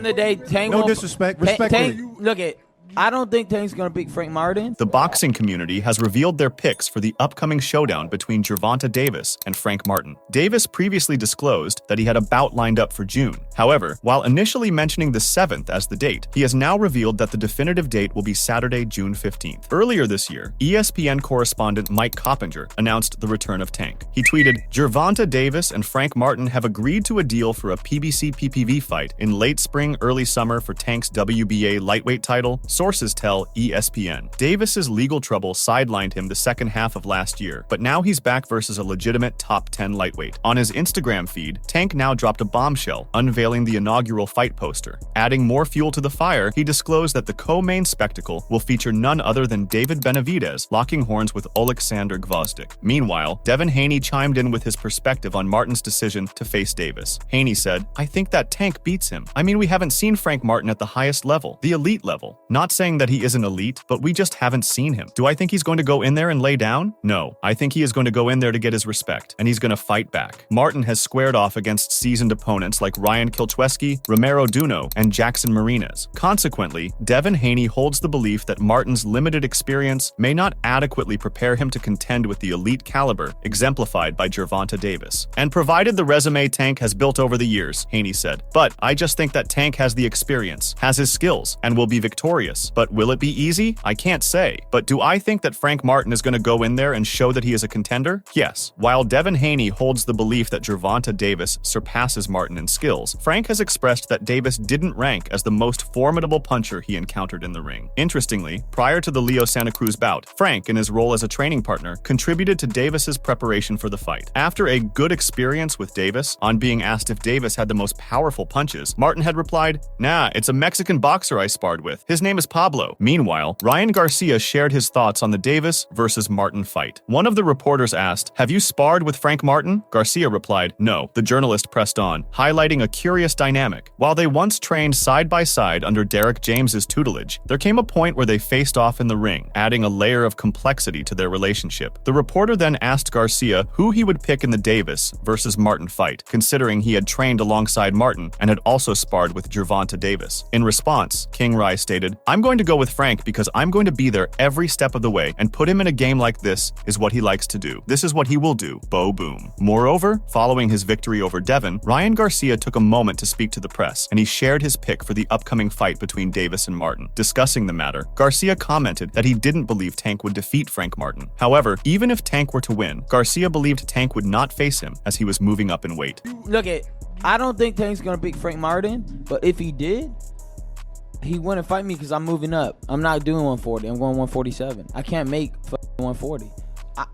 the day, Tank. No disrespect. Respectfully. Look at. I don't think Tank's going to beat Frank Martin. The boxing community has revealed their picks for the upcoming showdown between Gervonta Davis and Frank Martin. Davis previously disclosed that he had a bout lined up for June. However, while initially mentioning the 7th as the date, he has now revealed that the definitive date will be Saturday, June 15th. Earlier this year, ESPN correspondent Mike Coppinger announced the return of Tank. He tweeted, "Gervonta Davis and Frank Martin have agreed to a deal for a PBC PPV fight in late spring, early summer for Tank's WBA lightweight title," sources tell ESPN. Davis's legal trouble sidelined him the second half of last year, but now he's back versus a legitimate top 10 lightweight. On his Instagram feed, Tank now dropped a bombshell, unveiling the inaugural fight poster. Adding more fuel to the fire, he disclosed that the co-main spectacle will feature none other than David Benavidez locking horns with Alexander Gvozdyk. Meanwhile, Devin Haney chimed in with his perspective on Martin's decision to face Davis. Haney said, "I think that Tank beats him. I mean, we haven't seen Frank Martin at the highest level, the elite level. Not saying that he isn't elite, but we just haven't seen him. Do I think he's going to go in there and lay down? No. I think he is going to go in there to get his respect, and he's going to fight back." Martin has squared off against seasoned opponents like Ryan Kilchewski, Romero Duno, and Jackson Marinez. Consequently, Devin Haney holds the belief that Martin's limited experience may not adequately prepare him to contend with the elite caliber exemplified by Gervonta Davis. "And provided the resume Tank has built over the years," Haney said. "But I just think that Tank has the experience, has his skills, and will be victorious. But will it be easy? I can't say. But do I think that Frank Martin is going to go in there and show that he is a contender? Yes." While Devin Haney holds the belief that Gervonta Davis surpasses Martin in skills, Frank has expressed that Davis didn't rank as the most formidable puncher he encountered in the ring. Interestingly, prior to the Leo Santa Cruz bout, Frank, in his role as a training partner, contributed to Davis's preparation for the fight. After a good experience with Davis, on being asked if Davis had the most powerful punches, Martin had replied, "Nah, it's a Mexican boxer I sparred with. His name is Pablo." Meanwhile, Ryan Garcia shared his thoughts on the Davis versus Martin fight. One of the reporters asked, "Have you sparred with Frank Martin?" Garcia replied, "No." The journalist pressed on, highlighting a curious dynamic. While they once trained side by side under Derek James's tutelage, there came a point where they faced off in the ring, adding a layer of complexity to their relationship. The reporter then asked Garcia who he would pick in the Davis versus Martin fight, considering he had trained alongside Martin and had also sparred with Gervonta Davis. In response, King Rai stated, "I'm going to go with Frank because I'm going to be there every step of the way, and put him in a game like this is what he likes to do. This is what he will do. Bo boom." Moreover, following his victory over Devin, Ryan Garcia took a moment to speak to the press, and he shared his pick for the upcoming fight between Davis and Martin. Discussing the matter, Garcia commented that he didn't believe Tank would defeat Frank Martin. However, even if Tank were to win, Garcia believed Tank would not face him as he was moving up in weight. Look at. I don't think Tank's going to beat Frank Martin, but if he did, he wouldn't fight me because I'm moving up. I'm not doing 140. I'm going 147. I can't make 140.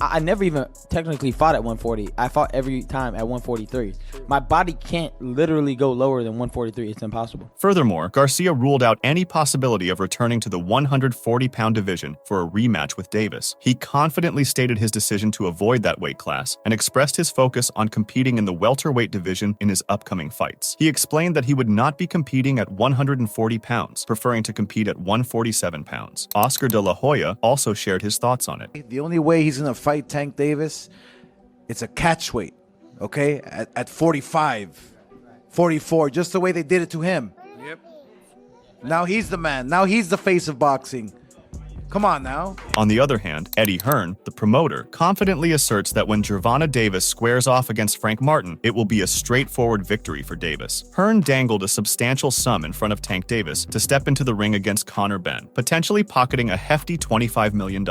I never even technically fought at 140. I fought every time at 143. My body can't literally go lower than 143. It's impossible. Furthermore, Garcia ruled out any possibility of returning to the 140-pound division for a rematch with Davis. He confidently stated his decision to avoid that weight class and expressed his focus on competing in the welterweight division in his upcoming fights. He explained that he would not be competing at 140 pounds, preferring to compete at 147 pounds. Oscar De La Hoya also shared his thoughts on it. The only way he's going to fight Tank Davis, it's a catch weight, okay? At 45, 44, just the way they did it to him. Yep. Now he's the man. Now he's the face of boxing. Come on now. On the other hand, Eddie Hearn, the promoter, confidently asserts that when Gervonta Davis squares off against Frank Martin, it will be a straightforward victory for Davis. Hearn dangled a substantial sum in front of Tank Davis to step into the ring against Conor Benn, potentially pocketing a hefty $25 million.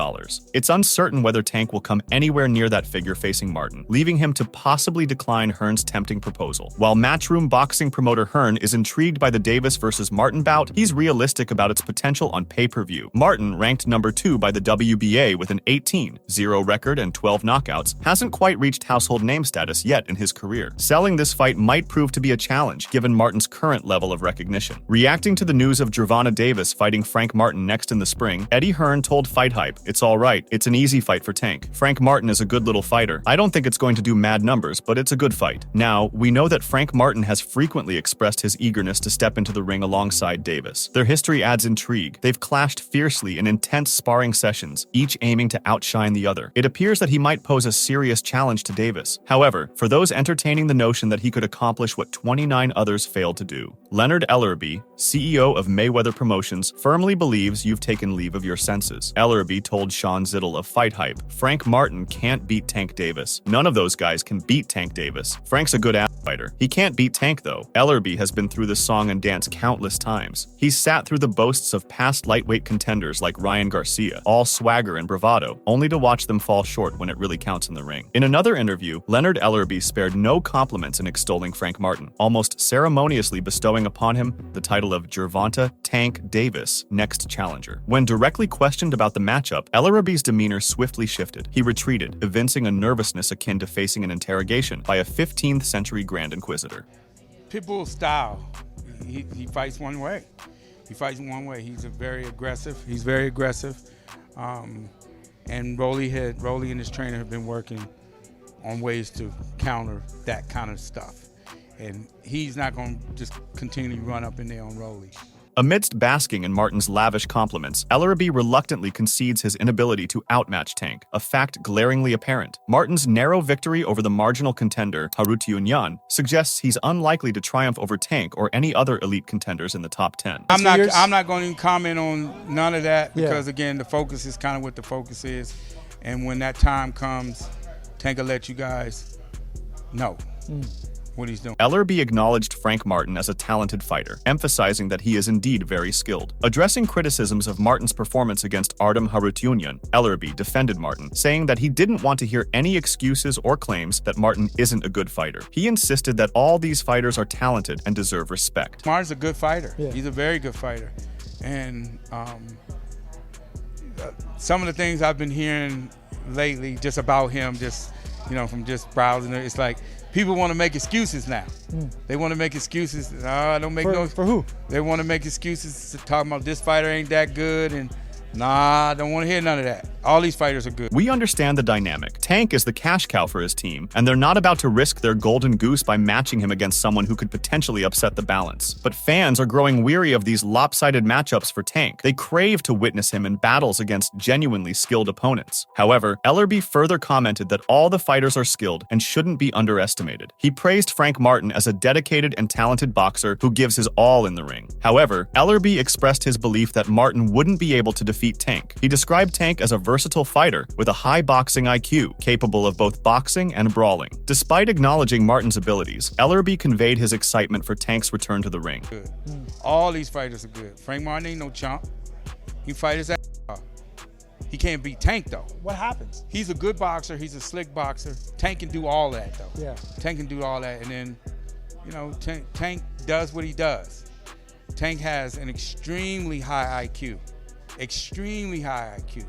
It's uncertain whether Tank will come anywhere near that figure facing Martin, leaving him to possibly decline Hearn's tempting proposal. While Matchroom boxing promoter Hearn is intrigued by the Davis versus Martin bout, he's realistic about its potential on pay-per-view. Martin, ranked number 2 by the WBA with an 18-0 record and 12 knockouts, hasn't quite reached household name status yet in his career. Selling this fight might prove to be a challenge given Martin's current level of recognition. Reacting to the news of Gervonta Davis fighting Frank Martin next in the spring, Eddie Hearn told Fight Hype, "It's all right. It's an easy fight for Tank. Frank Martin is a good little fighter. I don't think it's going to do mad numbers, but it's a good fight." Now, we know that Frank Martin has frequently expressed his eagerness to step into the ring alongside Davis. Their history adds intrigue. They've clashed fiercely in intense intense sparring sessions, each aiming to outshine the other. It appears that he might pose a serious challenge to Davis. However, for those entertaining the notion that he could accomplish what 29 others failed to do, Leonard Ellerbe, CEO of Mayweather Promotions, firmly believes you've taken leave of your senses. Ellerbe told Sean Zittel of Fight Hype, Frank Martin can't beat Tank Davis. None of those guys can beat Tank Davis. Frank's a good fighter. He can't beat Tank though. Ellerbe has been through the song and dance countless times. He's sat through the boasts of past lightweight contenders like Ryan Garcia, all swagger and bravado, only to watch them fall short when it really counts in the ring. In another interview, Leonard Ellerbe spared no compliments in extolling Frank Martin, almost ceremoniously bestowing upon him the title of Gervonta Tank Davis next challenger. When directly questioned about the matchup, Ellerbe's demeanor swiftly shifted. He retreated, evincing a nervousness akin to facing an interrogation by a 15th century Grand Inquisitor. Pitbull's style, he fights one way. He fights one way. He's very aggressive. And Rolly and his trainer have been working on ways to counter that kind of stuff. And he's not going to just continually run up in there on Rolly. Amidst basking in Martin's lavish compliments, Ellerbe reluctantly concedes his inability to outmatch Tank, a fact glaringly apparent. Martin's narrow victory over the marginal contender, Harutyunyan, suggests he's unlikely to triumph over Tank or any other elite contenders in the top 10. I'm not going to comment on none of that because, again, the focus is kind of what the focus is. And when that time comes, Tank will let you guys know what he's doing. Ellerbe acknowledged Frank Martin as a talented fighter, emphasizing that he is indeed very skilled. Addressing criticisms of Martin's performance against Artem Harutyunyan, Ellerbe defended Martin, saying that he didn't want to hear any excuses or claims that Martin isn't a good fighter. He insisted that all these fighters are talented and deserve respect. Martin's a good fighter. Yeah. He's a very good fighter. And some of the things I've been hearing lately just about him, from just browsing it, it's like people want to make excuses now. They want to make excuses. For who? They want to make excuses talking about this fighter ain't that good and I don't want to hear none of that. All these fighters are good. We understand the dynamic. Tank is the cash cow for his team, and they're not about to risk their golden goose by matching him against someone who could potentially upset the balance. But fans are growing weary of these lopsided matchups for Tank. They crave to witness him in battles against genuinely skilled opponents. However, Ellerbe further commented that all the fighters are skilled and shouldn't be underestimated. He praised Frank Martin as a dedicated and talented boxer who gives his all in the ring. However, Ellerbe expressed his belief that Martin wouldn't be able to defeat Tank. He described Tank as a versatile fighter with a high boxing IQ, capable of both boxing and brawling. Despite acknowledging Martin's abilities, Ellerbe conveyed his excitement for Tank's return to the ring. Good. All these fighters are good. Frank Martin ain't no chump. He fight his ass off. He can't beat Tank though. What happens? He's a good boxer. He's a slick boxer. Tank can do all that though. Yeah. Tank can do all that, and then, Tank does what he does. Tank has an extremely high IQ. Extremely high IQ.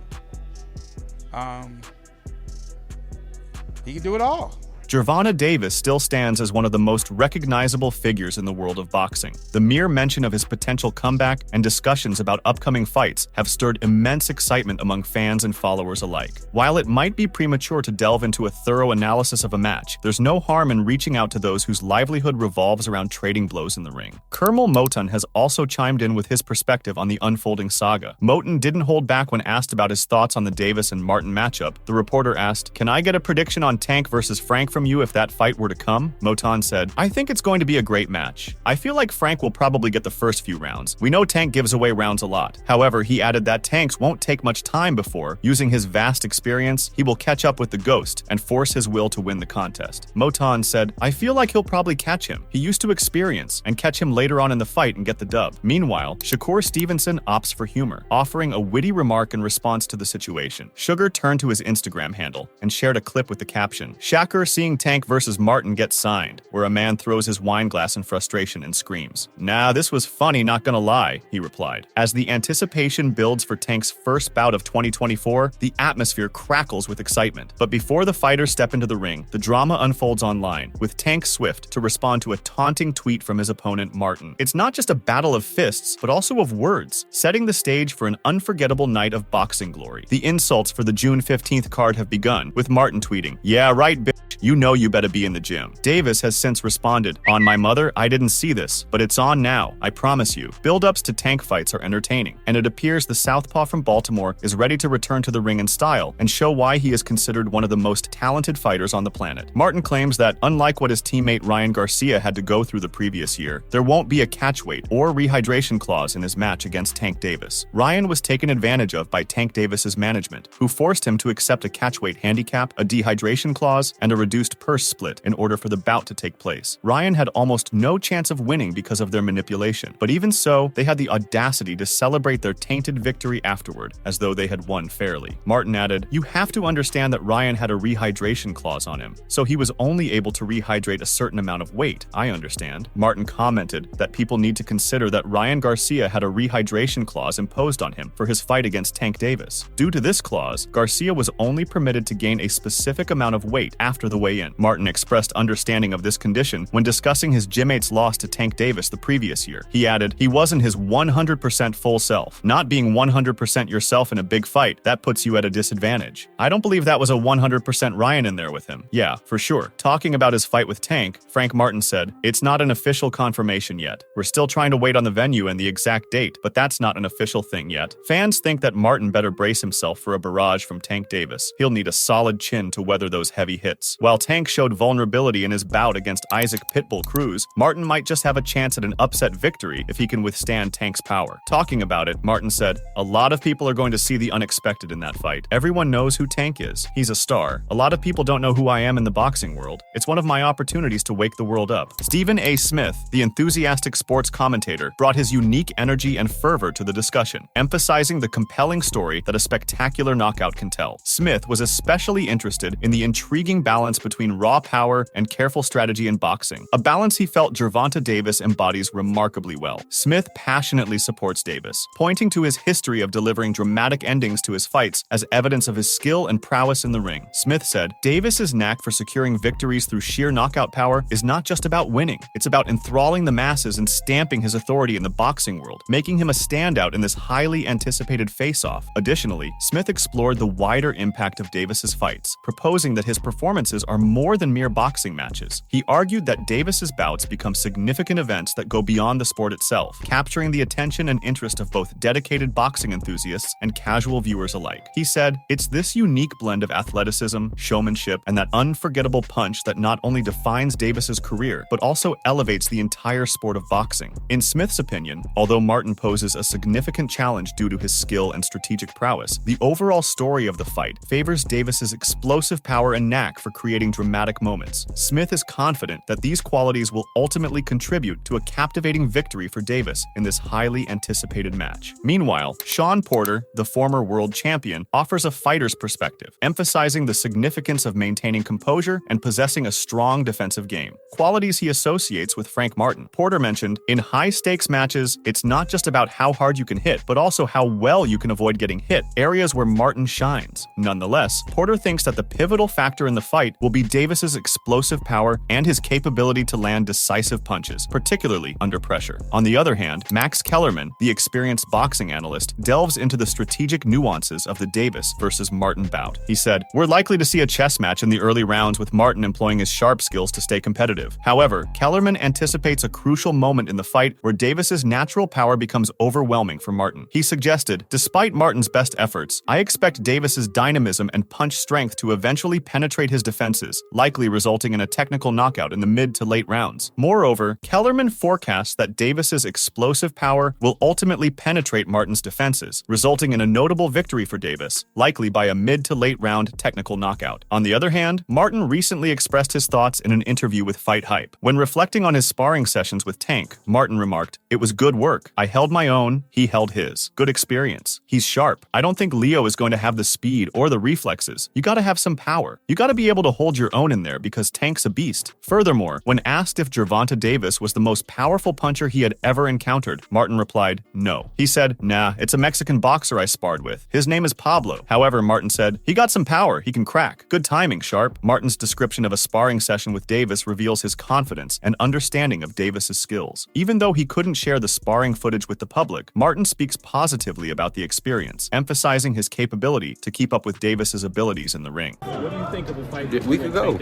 He can do it all. Gervonta Davis still stands as one of the most recognizable figures in the world of boxing. The mere mention of his potential comeback and discussions about upcoming fights have stirred immense excitement among fans and followers alike. While it might be premature to delve into a thorough analysis of a match, there's no harm in reaching out to those whose livelihood revolves around trading blows in the ring. Kermel Moton has also chimed in with his perspective on the unfolding saga. Moton didn't hold back when asked about his thoughts on the Davis and Martin matchup. The reporter asked, "Can I get a prediction on Tank versus Frank from you if that fight were to come?" Moton said, "I think it's going to be a great match. I feel like Frank will probably get the first few rounds. We know Tank gives away rounds a lot. However, he added that Tanks won't take much time before, using his vast experience, he will catch up with the Ghost and force his will to win the contest." Moton said, "I feel like he'll probably catch him. He used to experience and catch him later on in the fight and get the dub." Meanwhile, Shakur Stevenson opts for humor, offering a witty remark in response to the situation. Sugar turned to his Instagram handle and shared a clip with the caption, "Shakur seeing Tank versus Martin gets signed," where a man throws his wine glass in frustration and screams. "Nah, this was funny, not gonna lie," he replied. As the anticipation builds for Tank's first bout of 2024, the atmosphere crackles with excitement. But before the fighters step into the ring, the drama unfolds online, with Tank swift to respond to a taunting tweet from his opponent Martin. It's not just a battle of fists, but also of words, setting the stage for an unforgettable night of boxing glory. The insults for the June 15th card have begun, with Martin tweeting, "Yeah, right, bitch. You know you better be in the gym. Davis has since responded, "On my mother, I didn't see this, but it's on now, I promise you." Build-ups to Tank fights are entertaining, and it appears the southpaw from Baltimore is ready to return to the ring in style and show why he is considered one of the most talented fighters on the planet. Martin claims that, unlike what his teammate Ryan Garcia had to go through the previous year, there won't be a catchweight or rehydration clause in his match against Tank Davis. Ryan was taken advantage of by Tank Davis's management, who forced him to accept a catchweight handicap, a dehydration clause, and a reduced purse split in order for the bout to take place. Ryan had almost no chance of winning because of their manipulation, but even so, they had the audacity to celebrate their tainted victory afterward, as though they had won fairly. Martin added, "You have to understand that Ryan had a rehydration clause on him, so he was only able to rehydrate a certain amount of weight, I understand." Martin commented that people need to consider that Ryan Garcia had a rehydration clause imposed on him for his fight against Tank Davis. Due to this clause, Garcia was only permitted to gain a specific amount of weight after the weigh-in. Martin expressed understanding of this condition when discussing his gymmate's loss to Tank Davis the previous year. He added, "He wasn't his 100% full self. Not being 100% yourself in a big fight, that puts you at a disadvantage." I don't believe that was a 100% Ryan in there with him. Yeah, for sure. Talking about his fight with Tank, Frank Martin said, "It's not an official confirmation yet. We're still trying to wait on the venue and the exact date, but that's not an official thing yet." Fans think that Martin better brace himself for a barrage from Tank Davis. He'll need a solid chin to weather those heavy hits. While Tank showed vulnerability in his bout against Isaac Pitbull Cruz, Martin might just have a chance at an upset victory if he can withstand Tank's power. Talking about it, Martin said, "A lot of people are going to see the unexpected in that fight. Everyone knows who Tank is. He's a star. A lot of people don't know who I am in the boxing world. It's one of my opportunities to wake the world up." Stephen A. Smith, the enthusiastic sports commentator, brought his unique energy and fervor to the discussion, emphasizing the compelling story that a spectacular knockout can tell. Smith was especially interested in the intriguing balance between raw power and careful strategy in boxing, a balance he felt Gervonta Davis embodies remarkably well. Smith passionately supports Davis, pointing to his history of delivering dramatic endings to his fights as evidence of his skill and prowess in the ring. Smith said, "Davis's knack for securing victories through sheer knockout power is not just about winning. It's about enthralling the masses and stamping his authority in the boxing world, making him a standout in this highly anticipated face-off." Additionally, Smith explored the wider impact of Davis's fights, proposing that his performances are more than mere boxing matches. He argued that Davis's bouts become significant events that go beyond the sport itself, capturing the attention and interest of both dedicated boxing enthusiasts and casual viewers alike. He said, "It's this unique blend of athleticism, showmanship, and that unforgettable punch that not only defines Davis's career, but also elevates the entire sport of boxing." In Smith's opinion, although Martin poses a significant challenge due to his skill and strategic prowess, the overall story of the fight favors Davis's explosive power and knack for creating dramatic moments. Smith is confident that these qualities will ultimately contribute to a captivating victory for Davis in this highly anticipated match. Meanwhile, Sean Porter, the former world champion, offers a fighter's perspective, emphasizing the significance of maintaining composure and possessing a strong defensive game, qualities he associates with Frank Martin. Porter mentioned, "In high-stakes matches, it's not just about how hard you can hit, but also how well you can avoid getting hit, areas where Martin shines." Nonetheless, Porter thinks that the pivotal factor in the fight will be Davis's explosive power and his capability to land decisive punches, particularly under pressure. On the other hand, Max Kellerman, the experienced boxing analyst, delves into the strategic nuances of the Davis versus Martin bout. He said, "We're likely to see a chess match in the early rounds with Martin employing his sharp skills to stay competitive. However, Kellerman anticipates a crucial moment in the fight where Davis's natural power becomes overwhelming for Martin. He suggested, despite Martin's best efforts, I expect Davis's dynamism and punch strength to eventually penetrate his defenses, likely resulting in a technical knockout in the mid to late rounds." Moreover, Kellerman forecasts that Davis's explosive power will ultimately penetrate Martin's defenses, resulting in a notable victory for Davis, likely by a mid to late round technical knockout. On the other hand, Martin recently expressed his thoughts in an interview with Fight Hype. When reflecting on his sparring sessions with Tank, Martin remarked, "It was good work. I held my own, he held his. Good experience. He's sharp. I don't think Leo is going to have the speed or the reflexes. You gotta have some power. You gotta be able to hold your own in there because Tank's a beast." Furthermore, when asked if Gervonta Davis was the most powerful puncher he had ever encountered, Martin replied, "No." He said, "Nah, it's a Mexican boxer I sparred with. His name is Pablo." However, Martin said, "He got some power. He can crack. Good timing, Sharp." Martin's description of a sparring session with Davis reveals his confidence and understanding of Davis's skills. Even though he couldn't share the sparring footage with the public, Martin speaks positively about the experience, emphasizing his capability to keep up with Davis's abilities in the ring. What do you think of the fight? we could go.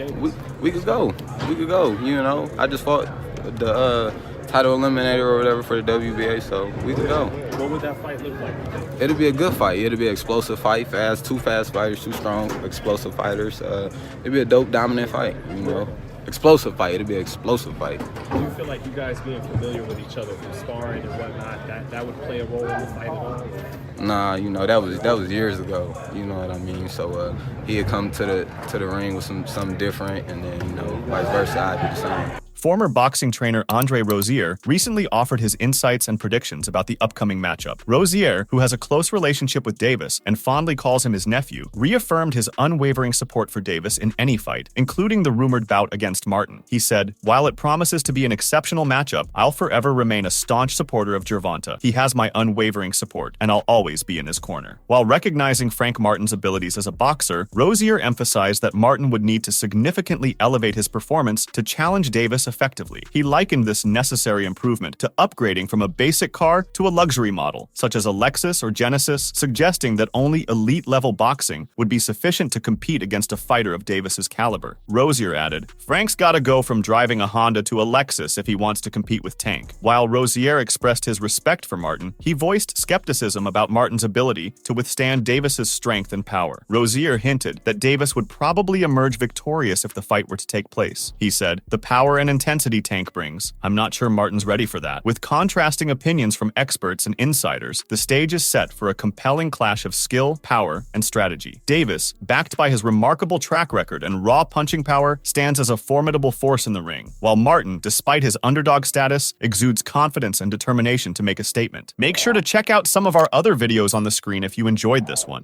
We could go. We could go. You know, I just fought the title eliminator or whatever for the WBA, so we could go. What would that fight look like? It'll be a good fight. It'll be an explosive fight, two fast fighters, two strong, explosive fighters. It'll be a dope, dominant fight, you know. Explosive fight. It'll be an explosive fight. Do you feel like you guys being familiar with each other from sparring and whatnot, that would play a role in the fight at all? Nah, you know, that was years ago. You know what I mean? So he had come to the ring with something different, and then, you know, vice versa, I'd do the same. Former boxing trainer Andre Rozier recently offered his insights and predictions about the upcoming matchup. Rozier, who has a close relationship with Davis and fondly calls him his nephew, reaffirmed his unwavering support for Davis in any fight, including the rumored bout against Martin. He said, "While it promises to be an exceptional matchup, I'll forever remain a staunch supporter of Gervonta. He has my unwavering support, and I'll always be in his corner." While recognizing Frank Martin's abilities as a boxer, Rozier emphasized that Martin would need to significantly elevate his performance to challenge Davis effectively. He likened this necessary improvement to upgrading from a basic car to a luxury model, such as a Lexus or Genesis, suggesting that only elite-level boxing would be sufficient to compete against a fighter of Davis's caliber. Rozier added, "Frank's gotta go from driving a Honda to a Lexus if he wants to compete with Tank." While Rozier expressed his respect for Martin, he voiced skepticism about Martin's ability to withstand Davis's strength and power. Rozier hinted that Davis would probably emerge victorious if the fight were to take place. He said, "The power and intensity Tank brings, I'm not sure Martin's ready for that." With contrasting opinions from experts and insiders, the stage is set for a compelling clash of skill, power, and strategy. Davis, backed by his remarkable track record and raw punching power, stands as a formidable force in the ring, while Martin, despite his underdog status, exudes confidence and determination to make a statement. Make sure to check out some of our other videos on the screen if you enjoyed this one.